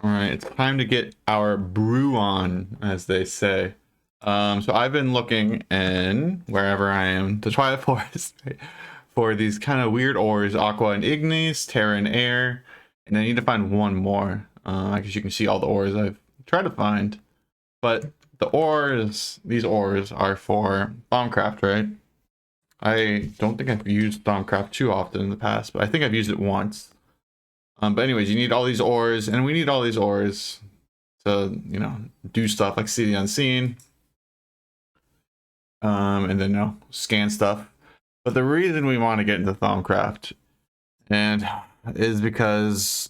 All right, it's time to get our brew on, as they say. So I've been looking in wherever I am, the Twilight Forest, right, for these kind of weird ores, aqua and ignis, terra and air, and I need to find one more. Because you can see all the ores I've tried to find, but the ores, these ores are for Thaumcraft, right? I don't think I've used Thaumcraft too often in the past, but I think I've used it once. But anyways, you need all these ores, and we need all these ores to, do stuff like see the unseen, and then scan stuff. But the reason we want to get into Thaumcraft and is because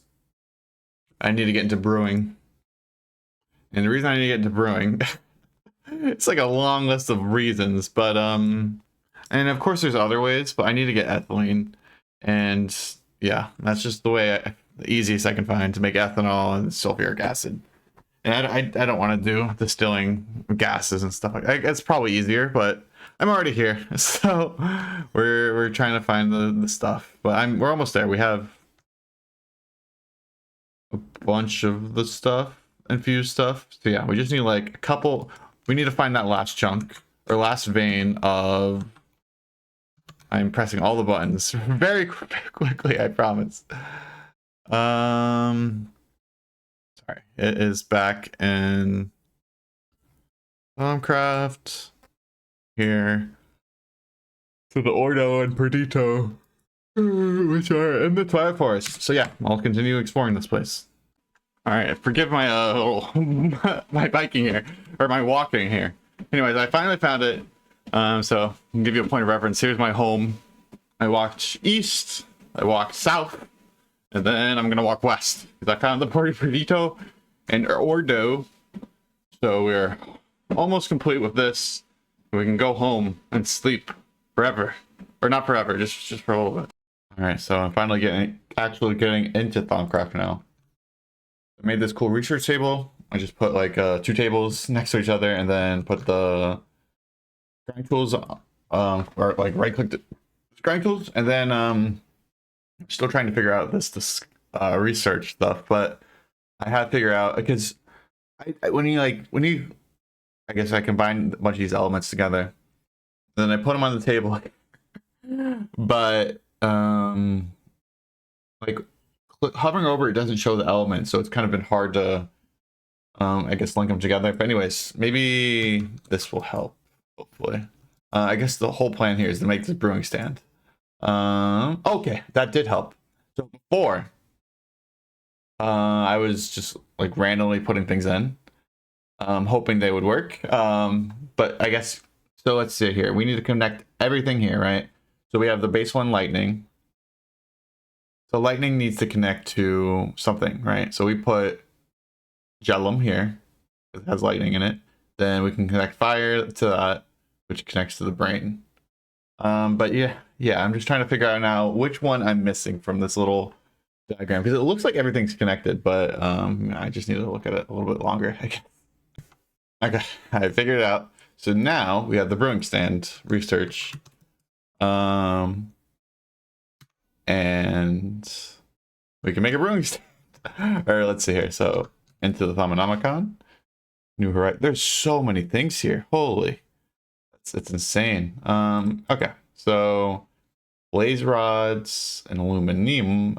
I need to get into brewing. And the reason I need to get into brewing, it's like a long list of reasons, but and of course there's other ways, but I need to get ethylene, and yeah, that's just the easiest I can find to make ethanol and sulfuric acid. And I don't want to do distilling gases and stuff like that. It's probably easier, but I'm already here, so we're trying to find the stuff. But we're almost there. We have a bunch of the stuff, infused stuff. So yeah, we just need like a couple. We need to find that last chunk or last vein of. I'm pressing all the buttons very quickly, I promise. Sorry, it is back in Thaumcraft here to the Ordo and Perdito, which are in the Twilight Forest. So yeah, I'll continue exploring this place. All right, forgive my my biking here or my walking here. Anyways, I finally found it. So I can give you a point of reference. Here's my home. I walked east, I walked south, and then I'm gonna walk west because I found the Perdito and Ordo. So we're almost complete with this. We can go home and sleep forever, or not forever, just for a little bit. All right, so I'm finally actually getting into Thaumcraft now. I made this cool research table. I just put like 2 tables next to each other, and then put the grind tools, or like right click the grind tools, and then I'm still trying to figure out this research stuff, but I have to figure out because when you I guess I combine a bunch of these elements together, then I put them on the table, but like hovering over it doesn't show the elements, so it's kind of been hard to I guess link them together. But anyways, maybe this will help, hopefully. I guess the whole plan here is to make this brewing stand. Okay, that did help. So before I was just like randomly putting things in, hoping they would work. But I guess so. Let's see here. We need to connect everything here, right? So we have the base one lightning. So lightning needs to connect to something, right? So we put Gelum here. It has lightning in it. Then we can connect fire to that, which connects to the brain. But yeah, I'm just trying to figure out now which one I'm missing from this little diagram, because it looks like everything's connected, but I just need to look at it a little bit longer, I guess. Okay, I figured it out. So now we have the brewing stand research. And we can make a brewing stand. Or let's see here. So into the Thaumonomicon. New Horizon. There's so many things here. Holy. It's insane. Okay. So blaze rods and aluminium.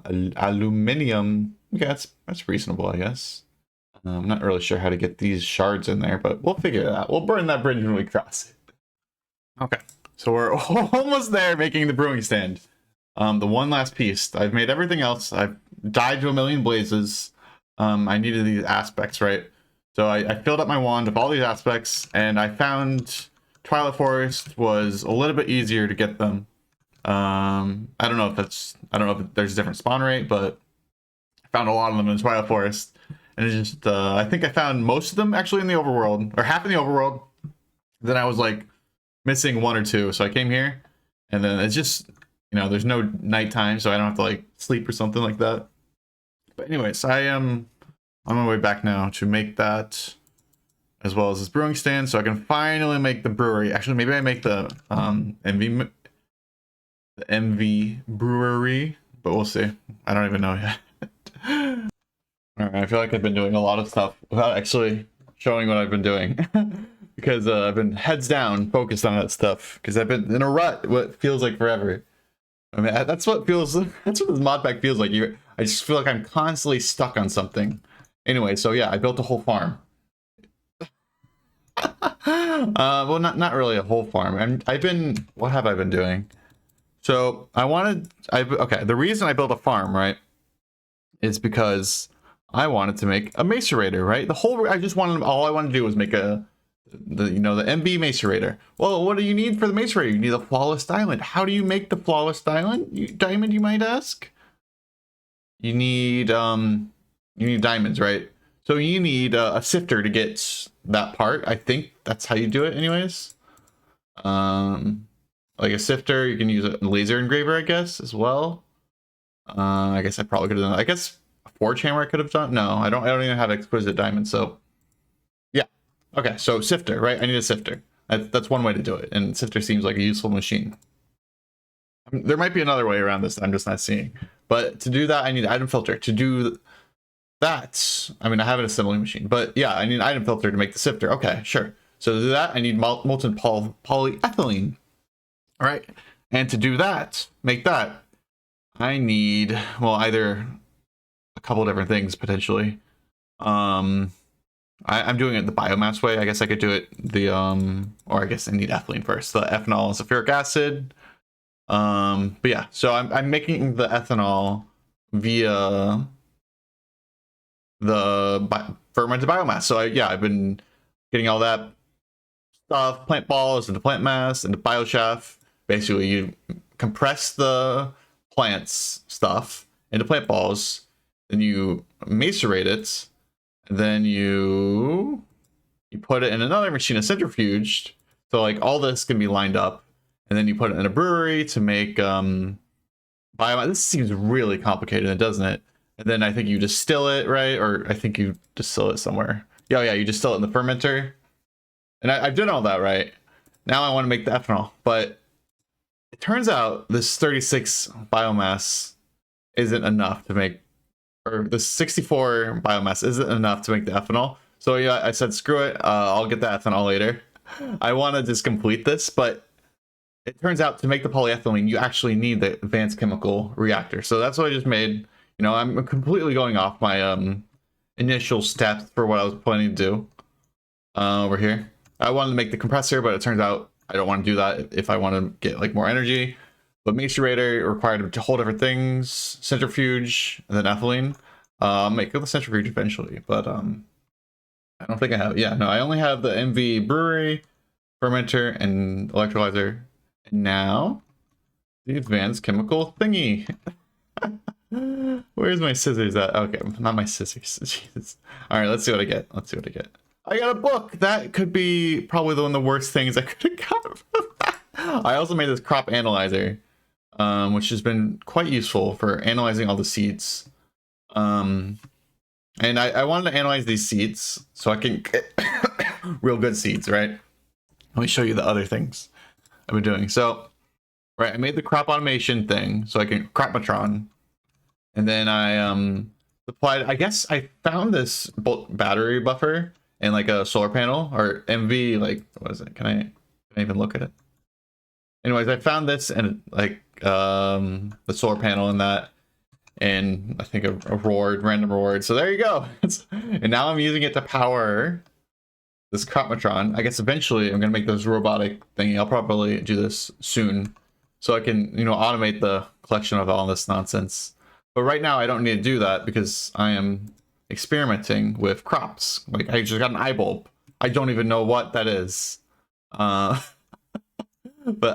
Okay, that's reasonable, I guess. I'm not really sure how to get these shards in there, but we'll figure it out. We'll burn that bridge when we cross it. Okay, so we're almost there making the brewing stand. The one last piece. I've made everything else. I've died to a million blazes. I needed these aspects, right? So I filled up my wand with all these aspects, and I found Twilight Forest was a little bit easier to get them. I don't know if there's a different spawn rate, but I found a lot of them in Twilight Forest. And it's just, I think I found most of them actually in the overworld, or half in the overworld. Then I was like missing 1 or 2. So I came here, and then it's just, there's no nighttime, so I don't have to like sleep or something like that. But anyways, I am on my way back now to make that, as well as this brewing stand, so I can finally make the brewery. Actually, maybe I make the MV brewery, but we'll see. I don't even know yet. All right, I feel like I've been doing a lot of stuff without actually showing what I've been doing because I've been heads down focused on that stuff because I've been in a rut what feels like forever. I mean, that's what feels, that's what this mod pack feels like. I just feel like I'm constantly stuck on something. Anyway, so yeah, I built a whole farm. Well, not really a whole farm. What have I been doing? So okay, the reason I built a farm, right, is because I wanted to make a macerator, right? All I wanted to do was make the MB macerator. Well, what do you need for the macerator? You need a flawless diamond. How do you make the flawless diamond, you might ask? You need diamonds, right? So you need a sifter to get that part. I think that's how you do it anyways. Like a sifter, you can use a laser engraver, I guess, as well. I guess I probably could have done, I guess a forge hammer I could have done. No, I don't even have exquisite diamonds, so yeah. Okay, so sifter, right? I need a sifter. That's one way to do it, and sifter seems like a useful machine. There might be another way around this that I'm just not seeing. But to do that, I need an item filter. To do that, I mean, I have an assembly machine, but yeah, I need an item filter to make the sifter. Okay, sure. So to do that, I need molten polyethylene. All right, and to do that, make that, I need, well, either a couple different things potentially. I'm doing it the biomass way. I guess I could do it or I guess I need ethylene first. The ethanol and sulfuric acid. But yeah, so I'm making the ethanol via the fermented biomass. So I've been getting all that stuff, plant balls into plant mass into biochaff. Basically, you compress the plants stuff into plant balls, then you macerate it, and then you put it in another machine, a centrifuged. So like all this can be lined up, and then you put it in a brewery to make biomass. This seems really complicated, doesn't it? And then I think you distill it, right? Or I think you distill it somewhere. Yeah, you distill it in the fermenter. And I've done all that, right? Now I want to make the ethanol, but it turns out this 36 biomass isn't enough to make, or the 64 biomass isn't enough to make the ethanol. So yeah, I said, screw it. I'll get the ethanol later. I want to just complete this, but it turns out to make the polyethylene, you actually need the advanced chemical reactor. So that's what I just made. You know, I'm completely going off my initial steps for what I was planning to do over here. I wanted to make the compressor, but it turns out I don't want to do that if I want to get like more energy. But macerator required a whole different things. Centrifuge, and then ethylene. I'll make the centrifuge eventually, but I don't think I have. Yeah, no, I only have the MV brewery, fermenter, and electrolyzer. And now the advanced chemical thingy. Where's my scissors at? Okay, not my scissors. Jesus. All right, let's see what I get. I got a book. That could be probably one of the worst things I could have got from that. I also made this crop analyzer, which has been quite useful for analyzing all the seeds. And I wanted to analyze these seeds so I can get real good seeds, right? Let me show you the other things I've been doing. So, right, I made the crop automation thing so I can Cropmatron. And then I applied, I guess I found this battery buffer and like a solar panel or MV, like, what is it? Can I even look at it? Anyways, I found this and like the solar panel in that, and I think a random reward. So there you go. And now I'm using it to power this Cropmatron. I guess eventually I'm gonna make this robotic thingy. I'll probably do this soon so I can, you know, automate the collection of all this nonsense. But right now I don't need to do that because I am experimenting with crops. Like I just got an eye bulb. I don't even know what that is. But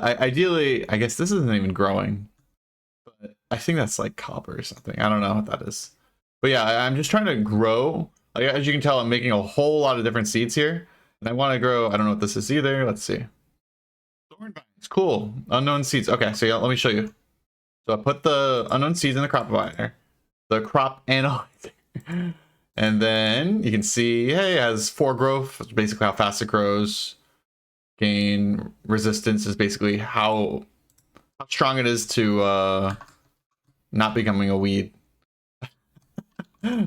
ideally, I guess this isn't even growing. But I think that's like copper or something. I don't know what that is. But yeah, I'm just trying to grow. Like, as you can tell, I'm making a whole lot of different seeds here. And I want to grow, I don't know what this is either. Let's see. Thorn vines, cool. Unknown seeds. Okay, so yeah, let me show you. So I put the unknown seeds in the crop divider, the crop analyzer. And then you can see, hey, it has 4 growth. That's basically how fast it grows. Gain resistance is basically how strong it is to not becoming a weed.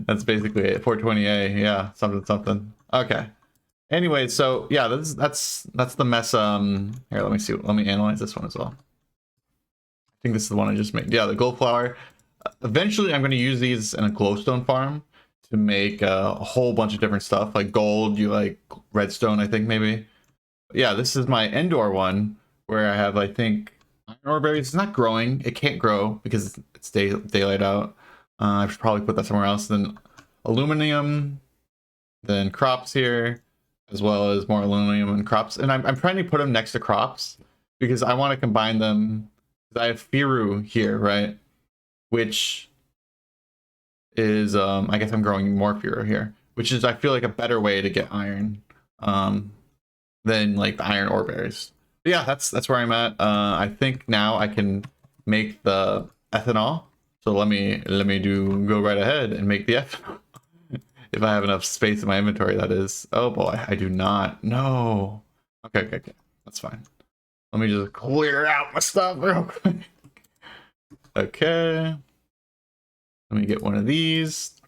That's basically it. 420A, yeah, something something. Okay. Anyway, so yeah, that's the mess. Here, let me see. Let me analyze this one as well. I think this is the one I just made. Yeah, the gold flower. Eventually, I'm going to use these in a glowstone farm to make a whole bunch of different stuff, like gold. You like redstone, I think maybe. Yeah, this is my indoor one where I have, I think, iron ore berries. It's not growing. It can't grow because it's daylight out. I should probably put that somewhere else. Then aluminum, then crops here, as well as more aluminum and crops. And I'm trying to put them next to crops because I want to combine them. I have Firu here, right? Which is, I guess I'm growing more Firu here, which is, I feel like, a better way to get iron than like the iron ore berries. But yeah, that's where I'm at. I think now I can make the ethanol. So let me go right ahead and make the ethanol. If I have enough space in my inventory, that is. Oh boy, I do not. No. Okay. That's fine. Let me just clear out my stuff real quick. Okay. Let me get one of these.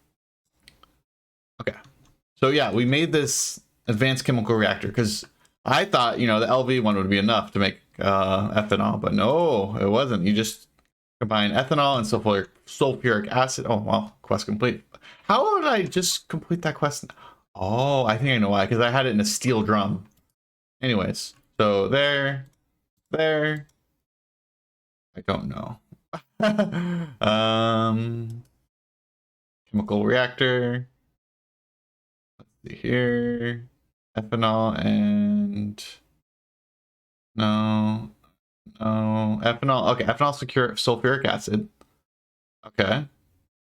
Okay. So yeah, we made this advanced chemical reactor because I thought, you know, the LV one would be enough to make ethanol, but no, it wasn't. You just combine ethanol and sulfuric acid. Oh, well, quest complete. How did I just complete that quest? Oh, I think I know why, because I had it in a steel drum. Anyways, so there. I don't know. Chemical reactor. Let's see here. Ethanol and no, ethanol. Okay, ethanol sulfuric acid. Okay,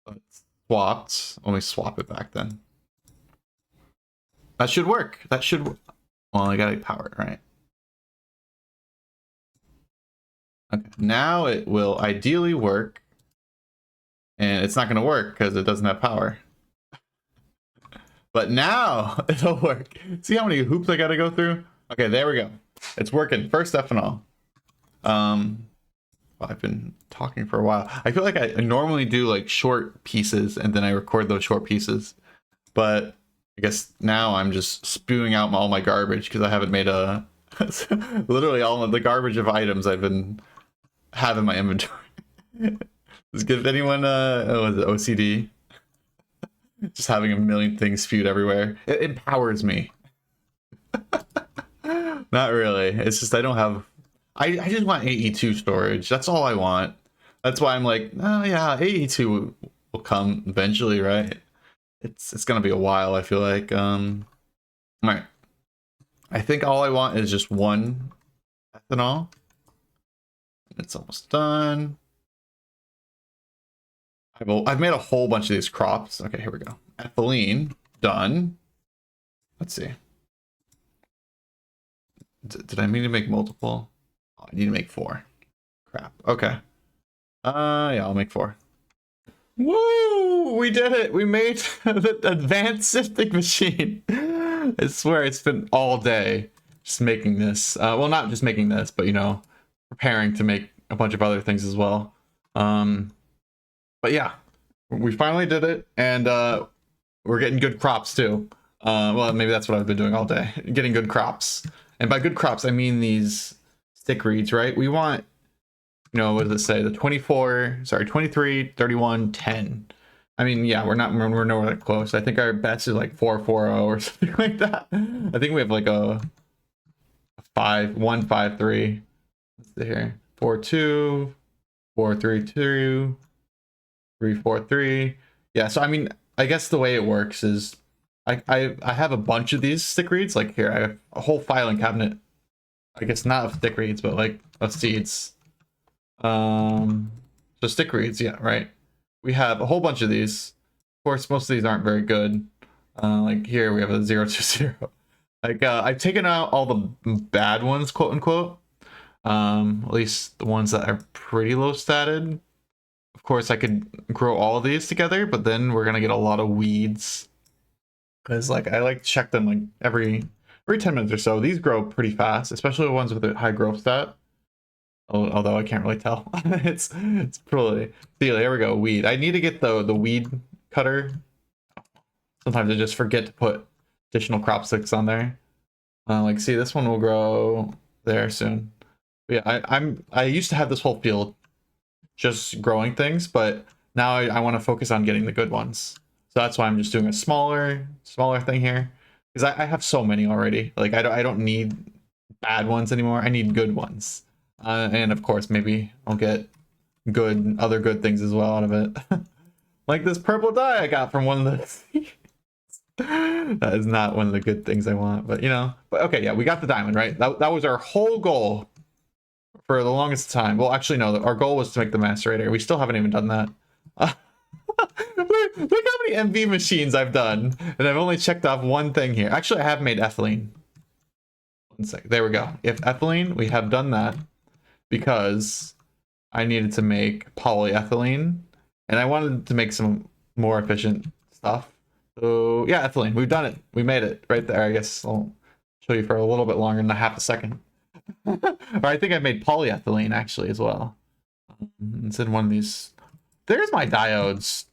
let's swapped. Let me swap it back then. That should work. Well, I gotta power it, right? Okay, now it will ideally work, and it's not gonna work because it doesn't have power. But now it'll work. See how many hoops I gotta go through? Okay, there we go. It's working. First ethanol. Well, I've been talking for a while. I feel like I normally do like short pieces and then I record those short pieces. But I guess now I'm just spewing out all my garbage because I haven't made a literally all of the garbage of items I've been have in my inventory. Does give anyone was it OCD? Just having a million things spewed everywhere. It empowers me. Not really. It's just I don't have. I just want AE2 storage. That's all I want. That's why I'm like, oh yeah, AE2 will come eventually, right? It's gonna be a while. I feel like. All right. I think all I want is just one ethanol. It's almost done. I've made a whole bunch of these crops. Okay, here we go. Ethylene, done. Let's see. Did I mean to make multiple? Oh, I need to make 4. Crap. Okay. Yeah, I'll make 4. Woo! We did it! We made the advanced sifting machine. I swear it's been all day just making this. Well, not just making this, but you know, preparing to make a bunch of other things as well. But yeah, we finally did it, and we're getting good crops too. Well, maybe that's what I've been doing all day, getting good crops. And by good crops, I mean these stick reeds, right? We want, you know, what does it say? The 23, 31, 10. I mean, yeah, we're nowhere that close. I think our best is like 440 or something like that. I think we have like a 153. Let's see here. 42, 432. 343. Yeah, so I mean, I guess the way it works is I have a bunch of these stick reeds. Like here, I have a whole filing cabinet. I guess not of stick reeds, but like of seeds. So stick reeds, yeah, right. We have a whole bunch of these. Of course, most of these aren't very good. Like here, we have a 020. Like I've taken out all the bad ones, quote unquote. At least the ones that are pretty low statted. Of course, I could grow all of these together, but then we're gonna get a lot of weeds. Because like I like to check them like every 10 minutes or so. These grow pretty fast, especially the ones with a high growth stat. Although I can't really tell. it's pretty. See, there we go. Weed. I need to get the weed cutter Sometimes I just forget to put additional crop sticks on there. Like, see, this one will grow there soon. But yeah, I used to have this whole field just growing things, but now I want to focus on getting the good ones. So that's why I'm just doing a smaller thing here, because I have so many already. Like, I don't need bad ones anymore. I need good ones. And of course, maybe I'll get other good things as well out of it. Like this purple dye I got from one of the that is not one of the good things I want, but you know. But okay, yeah, we got the diamond, right? That was our whole goal for the longest time. Well, actually, no, our goal was to make the macerator. We still haven't even done that. Look how many MV machines I've done, and I've only checked off one thing here. Actually, I have made ethylene. One sec. There we go. If ethylene, we have done that because I needed to make polyethylene, and I wanted to make some more efficient stuff. So yeah, ethylene, we've done it. We made it right there. I guess I'll show you for a little bit longer than a half a second. Or I think I made polyethylene actually as well. It's in one of these. There's my diodes.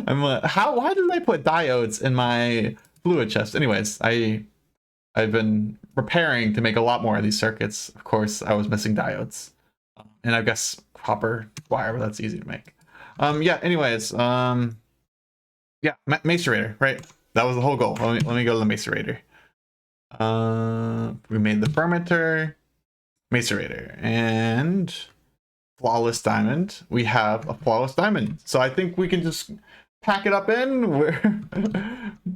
I'm like, why did I put diodes in my fluid chest? Anyways, I've been preparing to make a lot more of these circuits. Of course, I was missing diodes. And I guess copper wire, but that's easy to make. Yeah, anyways, yeah, macerator, right? That was the whole goal. Let me go to the macerator. We made the fermenter, macerator, and flawless diamond. We have a flawless diamond. So I think we can just pack it up in.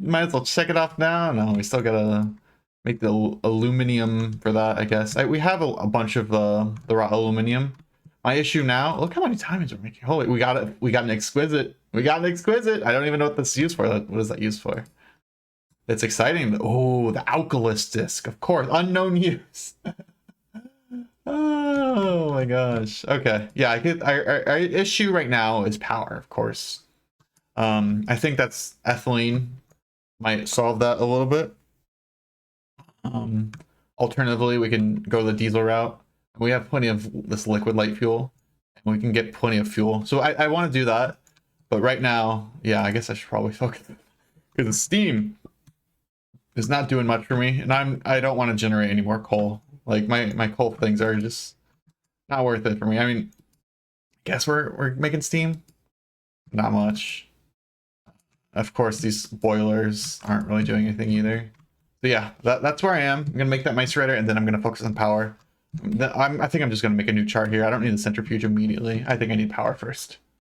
Might as well check it off now. No, we still gotta make the aluminum for that, I guess. We have a bunch of the raw aluminum. My issue now, look how many diamonds we're making. Holy, we got it. We got an exquisite. We got an exquisite. I don't even know what this is used for. What is that used for? It's exciting. Oh, the alkylist disc, of course. Unknown use. Oh my gosh. Okay. Yeah, our issue right now is power, of course. I think that's ethylene might solve that a little bit. Alternatively, we can go the diesel route. We have plenty of this liquid light fuel, and we can get plenty of fuel. So I want to do that, but right now, yeah, I guess I should probably focus because the steam is not doing much for me, and I don't want to generate any more coal. Like my coal things are just not worth it for me. I mean, guess we're making steam, not much. Of course, these boilers aren't really doing anything either. So yeah, that's where I am. I'm gonna make that macerator, and then I'm gonna focus on power. I think I'm just gonna make a new chart here. I don't need the centrifuge immediately. I think I need power first.